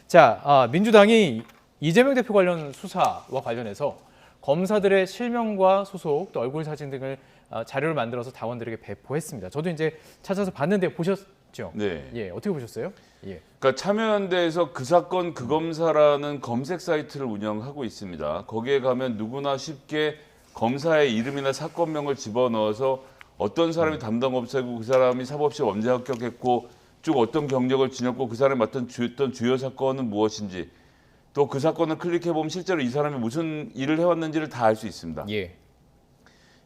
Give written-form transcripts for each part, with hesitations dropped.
자, 민주당이 이재명 대표 관련 수사와 관련해서 검사들의 실명과 소속, 또 얼굴 사진 등을 자료를 만들어서 당원들에게 배포했습니다. 저도 이제 찾아서 봤는데 보셨죠? 네. 예, 어떻게 보셨어요? 예. 그러니까 참여연대에서 그 사건 그 검사라는 검색 사이트를 운영하고 있습니다. 거기에 가면 누구나 쉽게 검사의 이름이나 사건명을 집어넣어서 어떤 사람이 담당 검사고 그 사람이 사법시험 언제 합격했고 쭉 어떤 경력을 지녔고 그 사람이 맡은 주요 사건은 무엇인지 또 그 사건을 클릭해보면 실제로 이 사람이 무슨 일을 해왔는지를 다 알 수 있습니다. 예.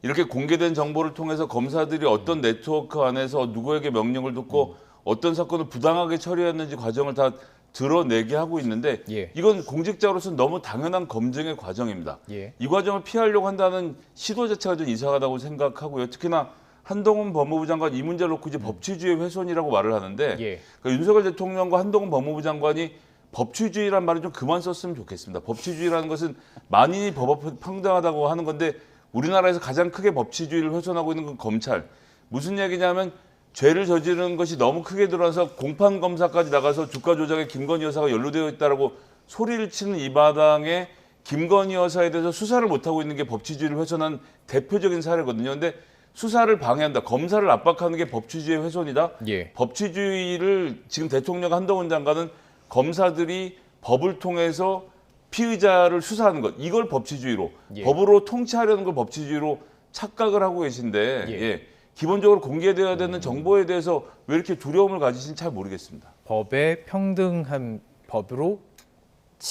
이렇게 공개된 정보를 통해서 검사들이 어떤 네트워크 안에서 누구에게 명령을 듣고 어떤 사건을 부당하게 처리했는지 과정을 다 드러내게 하고 있는데 예. 이건 공직자로서는 너무 당연한 검증의 과정입니다. 예. 이 과정을 피하려고 한다는 시도 자체가 좀 이상하다고 생각하고요. 특히나 한동훈 법무부 장관 이 문제를 놓고 이제 법치주의 훼손이라고 말을 하는데 예. 그러니까 윤석열 대통령과 한동훈 법무부 장관이 법치주의란 말을 좀 그만 썼으면 좋겠습니다. 법치주의라는 것은 만인이 법 앞에 평등하다고 하는 건데 우리나라에서 가장 크게 법치주의를 훼손하고 있는 건 검찰. 무슨 얘기냐면 죄를 저지르는 것이 너무 크게 드러나서 공판 검사까지 나가서 주가 조작에 김건희 여사가 연루되어 있다라고 소리를 치는 이 마당에 김건희 여사에 대해서 수사를 못하고 있는 게 법치주의를 훼손한 대표적인 사례거든요. 근데 수사를 방해한다. 검사를 압박하는 게 법치주의 훼손이다. 예. 법치주의를 지금 대통령 한동훈 장관은 검사들이 법을 통해서 피의자를 수사하는 것. 이걸 법치주의로. 예. 법으로 통치하려는 걸 법치주의로 착각을 하고 계신데 예. 기본적으로 공개되어야 되는 정보에 대해서 왜 이렇게 두려움을 가지신지 잘 모르겠습니다. 법의 평등한 법으로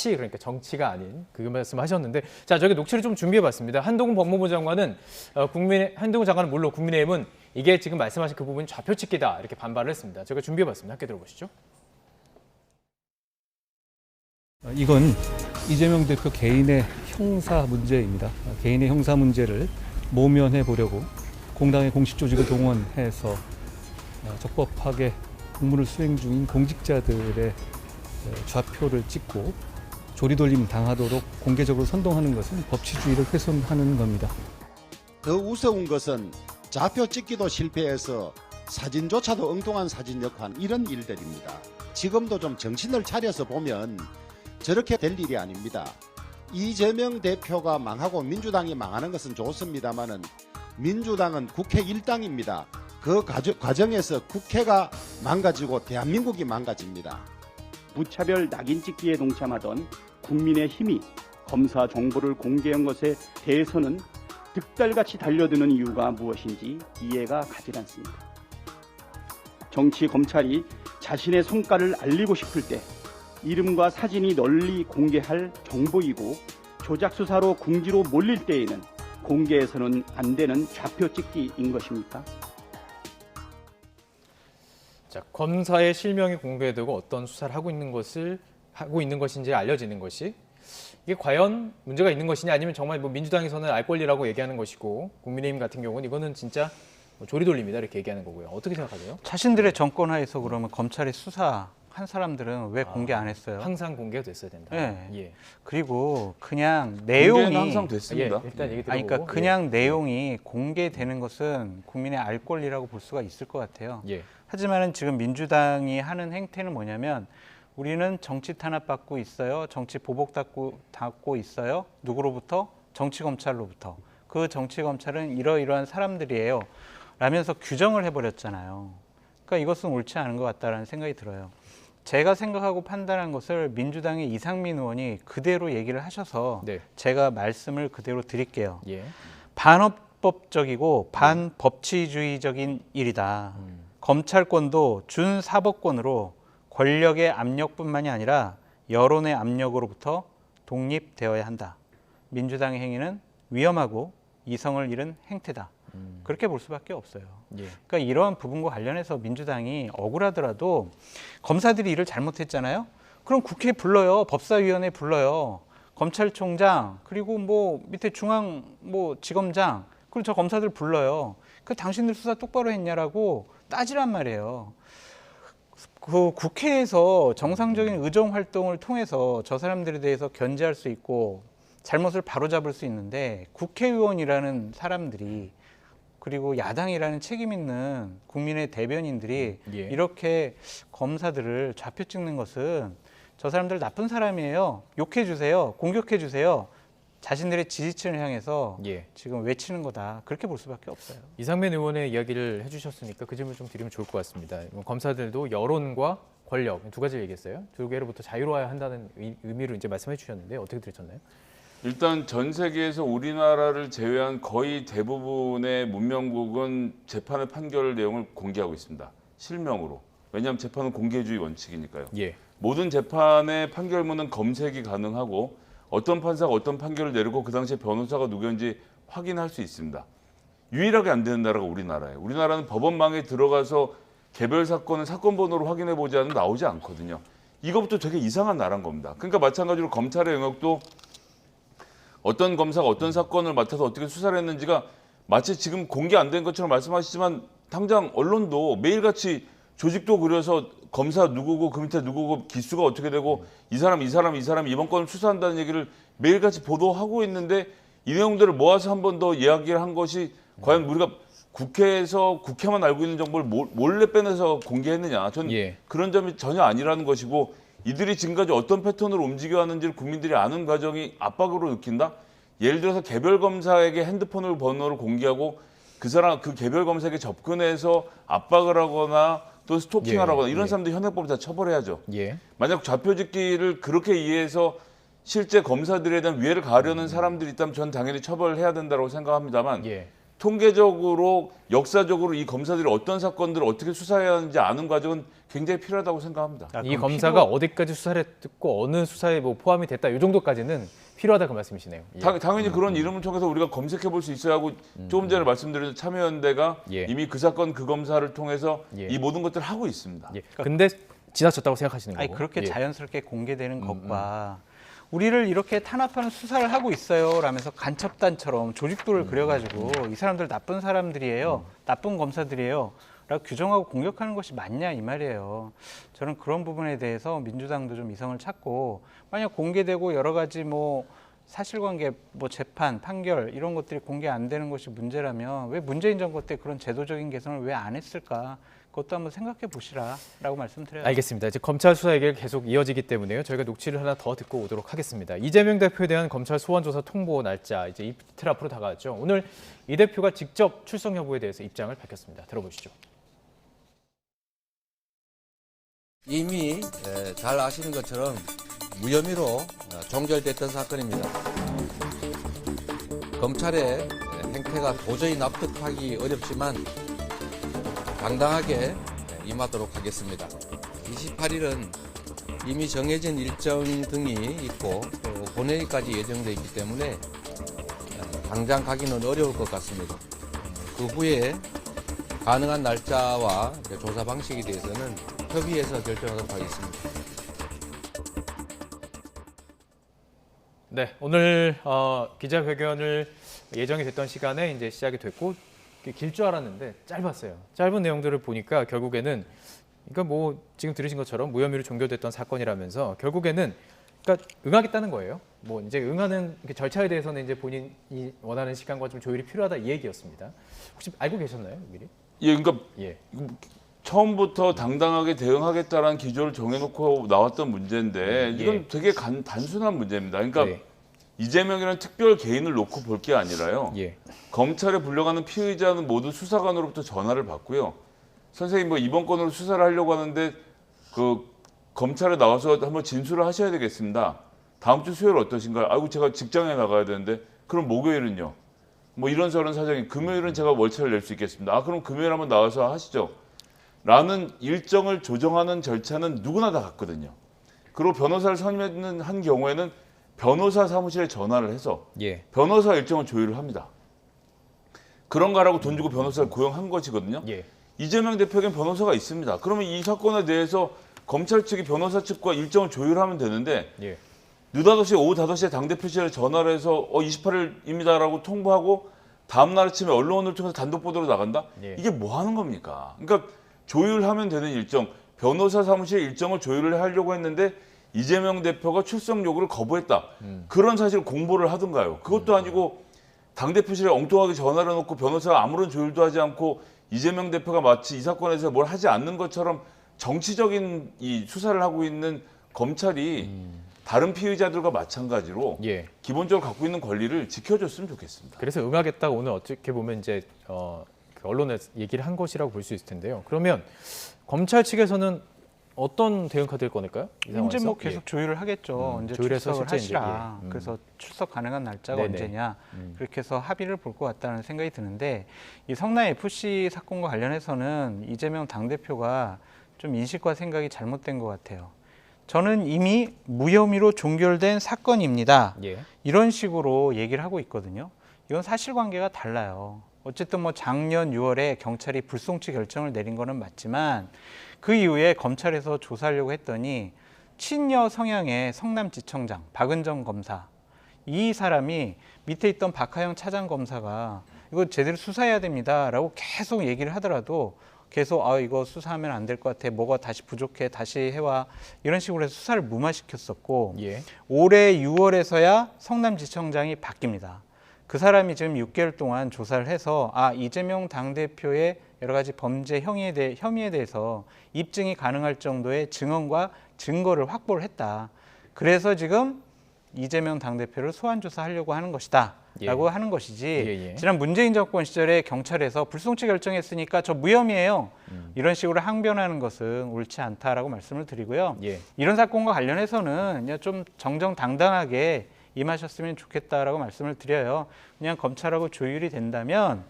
그러니까 정치가 아닌 그 말씀하셨는데 자 저기 녹취를 좀 준비해봤습니다. 한동훈 법무부 장관은 한동훈 장관은 물론 국민의힘은 이게 지금 말씀하신 그 부분이 좌표찍기다 이렇게 반발을 했습니다. 제가 준비해봤습니다. 함께 들어보시죠. 이건 이재명 대표 개인의 형사 문제입니다. 개인의 형사 문제를 모면해 보려고 공당의 공식 조직을 동원해서 적법하게 공무를 수행 중인 공직자들의 좌표를 찍고 조리돌림 당하도록 공개적으로 선동하는 것은 법치주의를 훼손하는 겁니다. 더 우스운 것은 좌표 찍기도 실패해서 사진조차도 엉뚱한 사진 역한 이런 일들입니다. 지금도 좀 정신을 차려서 보면 저렇게 될 일이 아닙니다. 이재명 대표가 망하고 민주당이 망하는 것은 좋습니다만은 민주당은 국회 일당입니다. 그 과정에서 국회가 망가지고 대한민국이 망가집니다. 무차별 낙인 찍기에 동참하던 국민의힘이 검사 정보를 공개한 것에 대해서는 득달같이 달려드는 이유가 무엇인지 이해가 가지 않습니다. 정치 검찰이 자신의 성과를 알리고 싶을 때 이름과 사진이 널리 공개할 정보이고 조작 수사로 궁지로 몰릴 때에는 공개해서는 안 되는 좌표 찍기인 것입니까? 자, 검사의 실명이 공개되고 어떤 수사를 하고 있는 것인지 알려지는 것이 이게 과연 문제가 있는 것이냐 아니면 정말 뭐 민주당에서는 알 권리라고 얘기하는 것이고 국민의힘 같은 경우는 이거는 진짜 조리돌립니다 이렇게 얘기하는 거고요. 어떻게 생각하세요? 자신들의 정권하에서 그러면 검찰이 수사한 사람들은 왜 공개 안 했어요? 항상 공개가 됐어야 된다. 네. 예. 그리고 그냥 공개는 내용이 항상 예, 됐습니다. 일단 얘기 들어보고. 그러니까 그냥 내용이 공개되는 것은 국민의 알 권리라고 볼 수가 있을 것 같아요. 예. 하지만은 지금 민주당이 하는 행태는 뭐냐면 우리는 정치 탄압받고 있어요. 정치 보복 받고 있어요. 누구로부터? 정치 검찰로부터. 그 정치 검찰은 이러이러한 사람들이에요. 라면서 규정을 해버렸잖아요. 그러니까 이것은 옳지 않은 것 같다라는 생각이 들어요. 제가 생각하고 판단한 것을 민주당의 이상민 의원이 그대로 얘기를 하셔서 네. 제가 말씀을 그대로 드릴게요. 예. 반헌법적이고 반법치주의적인 일이다. 검찰권도 준사법권으로 권력의 압력뿐만이 아니라 여론의 압력으로부터 독립되어야 한다. 민주당의 행위는 위험하고 이성을 잃은 행태다. 그렇게 볼 수밖에 없어요. 예. 그러니까 이러한 부분과 관련해서 민주당이 억울하더라도 검사들이 일을 잘못했잖아요. 그럼 국회에 불러요. 법사위원회 불러요. 검찰총장 그리고 뭐 밑에 중앙 뭐 지검장 그리고 저 검사들 불러요. 그 당신들 수사 똑바로 했냐라고 따지란 말이에요. 그 국회에서 정상적인 의정 활동을 통해서 저 사람들에 대해서 견제할 수 있고 잘못을 바로잡을 수 있는데 국회의원이라는 사람들이 그리고 야당이라는 책임 있는 국민의 대변인들이 예. 이렇게 검사들을 좌표 찍는 것은 저 사람들 나쁜 사람이에요. 욕해 주세요. 공격해 주세요. 자신들의 지지층을 향해서 예. 지금 외치는 거다. 그렇게 볼 수밖에 없어요. 이상민 의원의 이야기를 해주셨으니까 그 질문 좀 드리면 좋을 것 같습니다. 검사들도 여론과 권력 두 가지를 얘기했어요. 두 개로부터 자유로워야 한다는 의미로 이제 말씀해 주셨는데 어떻게 들으셨나요? 일단 전 세계에서 우리나라를 제외한 거의 대부분의 문명국은 재판의 판결 내용을 공개하고 있습니다. 실명으로. 왜냐하면 재판은 공개주의 원칙이니까요. 예. 모든 재판의 판결문은 검색이 가능하고 어떤 판사가 어떤 판결을 내리고 그 당시에 변호사가 누구였는지 확인할 수 있습니다. 유일하게 안 되는 나라가 우리나라예요. 우리나라는 법원망에 들어가서 개별 사건을 사건 번호로 확인해 보지 않으면 나오지 않거든요. 이것부터 되게 이상한 나라인 겁니다. 그러니까 마찬가지로 검찰의 영역도 어떤 검사가 어떤 사건을 맡아서 어떻게 수사를 했는지가 마치 지금 공개 안 된 것처럼 말씀하시지만 당장 언론도 매일같이 조직도 그려서 검사 누구고 그 밑에 누구고 기수가 어떻게 되고 이 사람 이번 건을 수사한다는 얘기를 매일같이 보도하고 있는데 이 내용들을 모아서 한 번 더 이야기를 한 것이 과연 우리가 국회에서 국회만 알고 있는 정보를 몰래 빼내서 공개했느냐. 전 예. 그런 점이 전혀 아니라는 것이고 이들이 지금까지 어떤 패턴으로 움직여왔는지를 국민들이 아는 과정이 압박으로 느낀다. 예를 들어서 개별 검사에게 핸드폰 번호를 공개하고 그 개별 검사에게 접근해서 압박을 하거나 또 스토킹을 하거나 이런 사람들 현행법으로 다 처벌해야죠. 예. 만약 좌표짓기를 그렇게 이해해서 실제 검사들에 대한 위해를 가하려는 사람들이 있다면 전 당연히 처벌해야 된다고 생각합니다만 예. 통계적으로 역사적으로 이 검사들이 어떤 사건들을 어떻게 수사해야 하는지 아는 과정은 굉장히 필요하다고 생각합니다. 이 검사가 어디까지 수사를 했고 어느 수사에 뭐 포함이 됐다 이 정도까지는 필요하다 그 말씀이시네요. 예. 당연히 그런 이름을 통해서 우리가 검색해 볼 수 있어야 하고 조금 전에 말씀드린 참여연대가 예. 이미 그 사건 그 검사를 통해서 예. 이 모든 것들을 하고 있습니다. 예. 근데 지나쳤다고 생각하시는 거고. 아니 그렇게 예. 자연스럽게 공개되는 것과 우리를 이렇게 탄압하는 수사를 하고 있어요 라면서 간첩단처럼 조직도를 그려가지고 이 사람들 나쁜 사람들이에요. 나쁜 검사들이에요. 라고 규정하고 공격하는 것이 맞냐 이 말이에요. 저는 그런 부분에 대해서 민주당도 좀 이성을 찾고 만약 공개되고 여러 가지 뭐 사실관계, 뭐 재판, 판결 이런 것들이 공개 안 되는 것이 문제라면 왜 문재인 정부 때 그런 제도적인 개선을 왜 안 했을까? 그것도 한번 생각해 보시라라고 말씀드려요. 알겠습니다. 이제 검찰 수사 얘기가 계속 이어지기 때문에요. 저희가 녹취를 하나 더 듣고 오도록 하겠습니다. 이재명 대표에 대한 검찰 소환조사 통보 날짜 이제 이틀 앞으로 다가왔죠. 오늘 이 대표가 직접 출석 여부에 대해서 입장을 밝혔습니다. 들어보시죠. 이미 잘 아시는 것처럼 무혐의로 종결됐던 사건입니다. 검찰의 행태가 도저히 납득하기 어렵지만 당당하게 임하도록 하겠습니다. 28일은 이미 정해진 일정 등이 있고 또 본회의까지 예정되어 있기 때문에 당장 가기는 어려울 것 같습니다. 그 후에 가능한 날짜와 조사 방식에 대해서는 협의해서 결정하도록 하겠습니다. 네, 오늘 기자회견을 예정이 됐던 시간에 이제 시작이 됐고 길 줄 알았는데 짧았어요. 짧은 내용들을 보니까 결국에는 그러니까 뭐 지금 들으신 것처럼 무혐의로 종결됐던 사건이라면서 결국에는 그러니까 응하겠다는 거예요. 뭐 이제 응하는 절차에 대해서는 이제 본인이 원하는 시간과 좀 조율이 필요하다 이 얘기였습니다. 혹시 알고 계셨나요, 미리? 예, 그러니까 예. 처음부터 당당하게 대응하겠다라는 기조를 정해놓고 나왔던 문제인데 이건 예. 되게 단순한 문제입니다. 그러니까 네. 이재명이라는 특별 개인을 놓고 볼 게 아니라요. 예. 검찰에 불려가는 피의자는 모두 수사관으로부터 전화를 받고요. 선생님 뭐 이번 건으로 수사를 하려고 하는데 그 검찰에 나와서 한번 진술을 하셔야 되겠습니다. 다음 주 수요일 어떠신가요? 아이고 제가 직장에 나가야 되는데 그럼 목요일은요? 뭐 이런저런 사정이 금요일은 제가 월차를 낼 수 있겠습니다. 아 그럼 금요일 한번 나와서 하시죠. 라는 일정을 조정하는 절차는 누구나 다 같거든요. 그리고 변호사를 선임한 경우에는 변호사 사무실에 전화를 해서 예. 변호사 일정을 조율을 합니다. 그런 거라고 돈 주고 변호사를 고용한 것이거든요. 예. 이재명 대표에겐 변호사가 있습니다. 그러면 이 사건에 대해서 검찰 측이 변호사 측과 일정을 조율하면 되는데 예. 느닷없이 오후 5시에 당대표실에 전화를 해서 28일입니다라고 통보하고 다음날 아침에 언론을 통해서 단독 보도로 나간다? 예. 이게 뭐 하는 겁니까? 그러니까 조율하면 되는 일정, 변호사 사무실 일정을 조율을 하려고 했는데 이재명 대표가 출석 요구를 거부했다. 그런 사실 공보를 하든가요. 그것도 아니고 당대표실에 엉뚱하게 전화를 놓고 변호사가 아무런 조율도 하지 않고 이재명 대표가 마치 이 사건에서 뭘 하지 않는 것처럼 정치적인 이 수사를 하고 있는 검찰이 다른 피의자들과 마찬가지로 예. 기본적으로 갖고 있는 권리를 지켜줬으면 좋겠습니다. 그래서 응하겠다고 오늘 어떻게 보면 이제 그 언론에 얘기를 한 것이라고 볼 수 있을 텐데요. 그러면 검찰 측에서는 어떤 대응 카드를 꺼낼까요? 이 이제 상황에서? 뭐 계속 조율을 하겠죠. 이제 조율해서 출석을 실제 이제, 하시라. 예. 그래서 출석 가능한 날짜가 네네. 언제냐. 그렇게 해서 합의를 볼 것 같다는 생각이 드는데 이 성남 FC 사건과 관련해서는 이재명 당대표가 좀 인식과 생각이 잘못된 것 같아요. 저는 이미 무혐의로 종결된 사건입니다. 예. 이런 식으로 얘기를 하고 있거든요. 이건 사실관계가 달라요. 어쨌든 뭐 작년 6월에 경찰이 불송치 결정을 내린 거는 맞지만 그 이후에 검찰에서 조사하려고 했더니 친여 성향의 성남지청장 박은정 검사, 이 사람이 밑에 있던 박하영 차장검사가 이거 제대로 수사해야 됩니다라고 계속 얘기를 하더라도 계속 이거 수사하면 안 될 것 같아, 뭐가 다시 부족해, 다시 해와, 이런 식으로 해서 수사를 무마시켰었고 예. 올해 6월에서야 성남지청장이 바뀝니다. 그 사람이 지금 6개월 동안 조사를 해서 이재명 당대표의 여러 가지 범죄 혐의에 대해서 입증이 가능할 정도의 증언과 증거를 확보를 했다. 그래서 지금 이재명 당대표를 소환 조사하려고 하는 것이다. 예. 라고 하는 것이지 예. 지난 문재인 정권 시절에 경찰에서 불송치 결정했으니까 저 무혐의예요. 이런 식으로 항변하는 것은 옳지 않다라고 말씀을 드리고요. 예. 이런 사건과 관련해서는 그냥 좀 정정당당하게 임하셨으면 좋겠다라고 말씀을 드려요. 그냥 검찰하고 조율이 된다면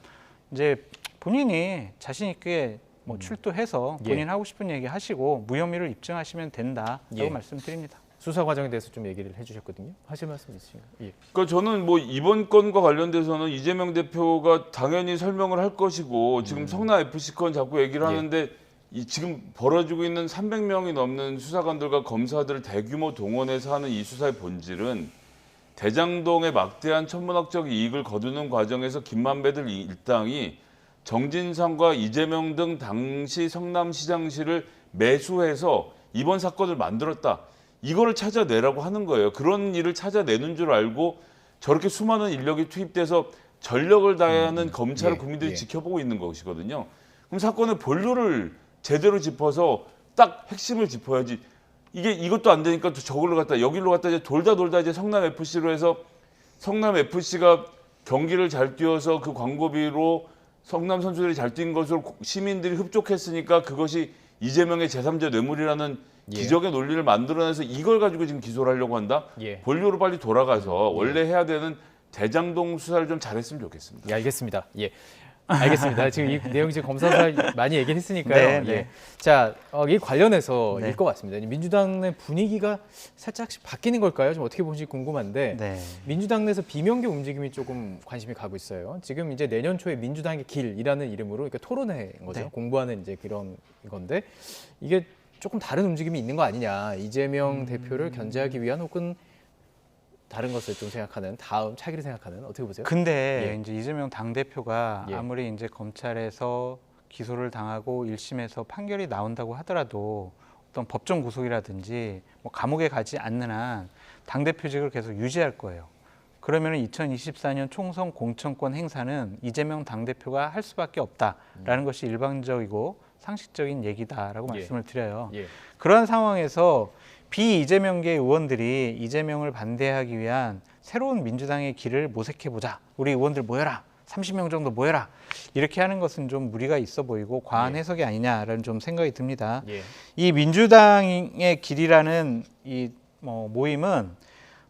이제 본인이 자신 있게 뭐 출두해서 본인 예. 하고 싶은 얘기 하시고 무혐의를 입증하시면 된다라고 예. 말씀드립니다. 수사 과정에 대해서 좀 얘기를 해주셨거든요. 하실 말씀 있으신가요? 예. 그러니까 저는 뭐 이번 건과 관련돼서는 이재명 대표가 당연히 설명을 할 것이고 지금 성남 FC 건 자꾸 얘기를 하는데 지금 벌어지고 있는 300명이 넘는 수사관들과 검사들을 대규모 동원해서 하는 이 수사의 본질은 대장동의 막대한 천문학적 이익을 거두는 과정에서 김만배들 일당이 정진상과 이재명 등 당시 성남시장실을 매수해서 이번 사건을 만들었다. 이거를 찾아내라고 하는 거예요. 그런 일을 찾아내는 줄 알고 저렇게 수많은 인력이 투입돼서 전력을 다해야 하는 검찰을 예, 국민들이 예. 지켜보고 있는 것이거든요. 그럼 사건의 본류를 제대로 짚어서 딱 핵심을 짚어야지. 이것도 안 되니까 또 저걸로 갔다 여기로 갔다 이제 돌다 이제 성남 FC로 해서 성남 FC가 경기를 잘 뛰어서 그 광고비로 성남 선수들이 잘 뛴 것으로 시민들이 흡족했으니까 그것이 이재명의 제3자 뇌물이라는 예. 기적의 논리를 만들어내서 이걸 가지고 지금 기소를 하려고 한다. 예. 본류로 빨리 돌아가서 원래 해야 되는 대장동 수사를 좀 잘했으면 좋겠습니다. 예, 알겠습니다. 예. 알겠습니다. 지금 이 내용이 지금 검사사 많이 얘기를 했으니까요. 네, 예. 네. 자, 이 관련해서 네. 일 것 같습니다. 민주당 내 분위기가 살짝씩 바뀌는 걸까요? 좀 어떻게 보실지 궁금한데 네. 민주당 내에서 비명계 움직임이 조금 관심이 가고 있어요. 지금 이제 내년 초에 민주당의 길이라는 이름으로 그러니까 토론회인 거죠. 네. 공부하는 이제 그런 건데 이게 조금 다른 움직임이 있는 거 아니냐. 이재명 대표를 견제하기 위한 혹은 다른 것을 좀 생각하는 다음 차기를 생각하는 어떻게 보세요? 근데 예. 이제 이재명 당대표가 예. 아무리 이제 검찰에서 기소를 당하고 1심에서 판결이 나온다고 하더라도 어떤 법정 구속이라든지 뭐 감옥에 가지 않는 한 당대표직을 계속 유지할 거예요. 그러면 2024년 총선 공천권 행사는 이재명 당대표가 할 수밖에 없다라는 것이 일반적이고 상식적인 얘기다라고 예. 말씀을 드려요. 예. 그런 상황에서 비이재명계 의원들이 이재명을 반대하기 위한 새로운 민주당의 길을 모색해보자. 우리 의원들 모여라. 30명 정도 모여라. 이렇게 하는 것은 좀 무리가 있어 보이고 과한 해석이 아니냐라는 좀 생각이 듭니다. 예. 이 민주당의 길이라는 이 모임은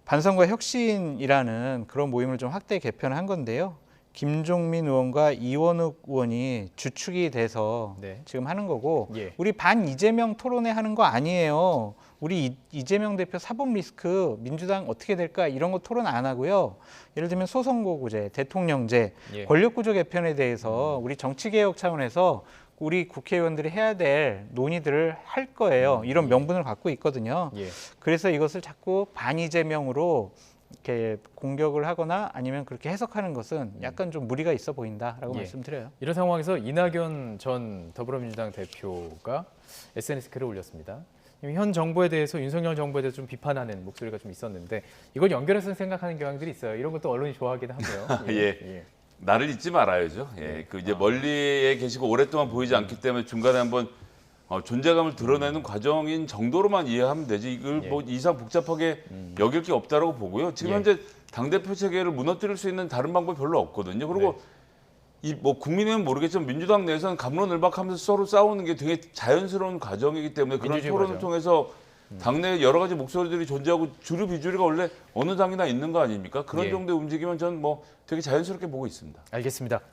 반성과 혁신이라는 그런 모임을 좀 확대 개편한 건데요. 김종민 의원과 이원욱 의원이 주축이 돼서 네. 지금 하는 거고 예. 우리 반 이재명 토론회 하는 거 아니에요. 우리 이재명 대표 사법 리스크 민주당 어떻게 될까 이런 거 토론 안 하고요. 예를 들면 소선거구제, 대통령제, 예. 권력구조 개편에 대해서 우리 정치개혁 차원에서 우리 국회의원들이 해야 될 논의들을 할 거예요. 이런 명분을 갖고 있거든요. 예. 그래서 이것을 자꾸 반이재명으로 이렇게 공격을 하거나 아니면 그렇게 해석하는 것은 약간 좀 무리가 있어 보인다라고 예. 말씀드려요. 이런 상황에서 이낙연 전 더불어민주당 대표가 SNS 글을 올렸습니다. 현 정부에 대해서 윤석열 정부에 대해서 좀 비판하는 목소리가 좀 있었는데 이걸 연결해서 생각하는 경향들이 있어요. 이런 것도 언론이 좋아하기도 하고요. 예. 나를 잊지 말아야죠. 예. 그 이제 멀리에 계시고 오랫동안 보이지 않기 때문에 중간에 한번 존재감을 드러내는 과정인 정도로만 이해하면 되지 이걸 예. 뭐 이상 복잡하게 여길 게 없다라고 보고요. 지금 예. 현재 당대표 체계를 무너뜨릴 수 있는 다른 방법이 별로 없거든요. 그리고 이 뭐 국민의힘은 모르겠지만 민주당 내에서는 갑론을박하면서 서로 싸우는 게 되게 자연스러운 과정이기 때문에 그런 민주주의 토론을 과정. 통해서 당내 여러 가지 목소리들이 존재하고 주류 비주류가 원래 어느 당이나 있는 거 아닙니까? 그런 예. 정도의 움직임은 저는 뭐 되게 자연스럽게 보고 있습니다. 알겠습니다.